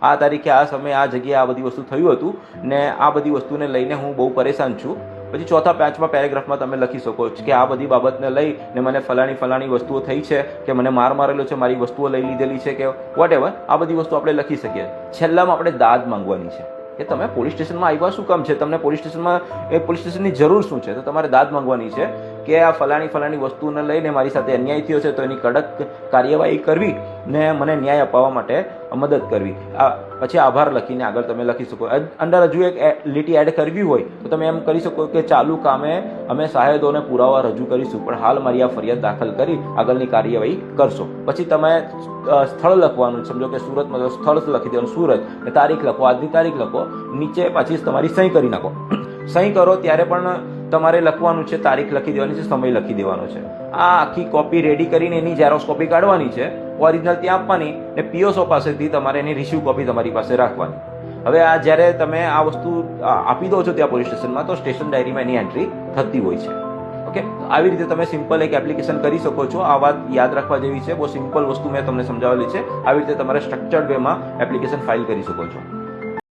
આ તારીખે આ સમયે આ જગ્યાએ આ બધી વસ્તુ થયું હતું ને આ બધી વસ્તુને લઈને હું બહુ પરેશાન છું. પછી ચોથા પાંચમા પેરેગ્રાફમાં તમે લખી શકો છો કે આ બધી બાબતને લઈને મને ફલાણી વસ્તુઓ થઈ છે, કે મને માર મારેલો છે, મારી વસ્તુઓ લઈ લીધેલી છે, કે વોટ એવર, આ બધી વસ્તુ આપણે લખી શકીએ. છેલ્લામાં આપણે દાદ માંગવાની છે કે તમે પોલીસ સ્ટેશનમાં આવ્યા શું કામ છે, તમને પોલીસ સ્ટેશનની જરૂર શું છે. તો તમારે દાદ માંગવાની છે કે આ ફલાણી વસ્તુને લઈને મારી સાથે અન્યાય થયો છે, તો એની કડક કાર્યવાહી કરવી ને મને ન્યાય અપાવવા માટે મદદ કરવી. પછી આભાર લખીને આગળ તમે લખી શકો. અંદર હજુ એક લીટી એડ કરવી હોય તો તમે એમ કરી શકો કે ચાલુ કામે અમે શાહેદોને પુરાવા રજૂ કરીશું, પણ હાલ મારી આ ફરિયાદ દાખલ કરી આગળની કાર્યવાહી કરશો. પછી તમે સ્થળ લખવાનું, સમજો કે સુરતમાં તો સ્થળ લખી દેવાનું સુરત, તારીખ લખો, આજની તારીખ લખો, નીચે પાછી તમારી સહી કરી નાખો. સહી કરો ત્યારે પણ તમારે લખવાનું છે, તારીખ લખી દેવાની છે, સમય લખી દેવાનો છે. આ આખી કોપી રેડી કરીને એની ઝેરોક્સ કોપી કાઢવાની છે, ઓરિજિનલ ત્યાં આપવાની ને પીઓસો પાસેથી તમારે એની રિસીવ કોપી તમારી પાસે રાખવાની. હવે આ જ્યારે તમે આ વસ્તુ આપી દો છો ત્યાં પોલીસ સ્ટેશનમાં, તો સ્ટેશન ડાયરીમાં એની એન્ટ્રી થતી હોય છે. ઓકે, આવી રીતે તમે સિમ્પલ એક એપ્લિકેશન કરી શકો છો. આ વાત યાદ રાખવા જેવી છે, બહુ સિમ્પલ વસ્તુ મેં તમને સમજાવેલી છે. આવી રીતે તમારે સ્ટ્રક્ચર્ડ વેમાં એપ્લિકેશન ફાઇલ કરી શકો છો.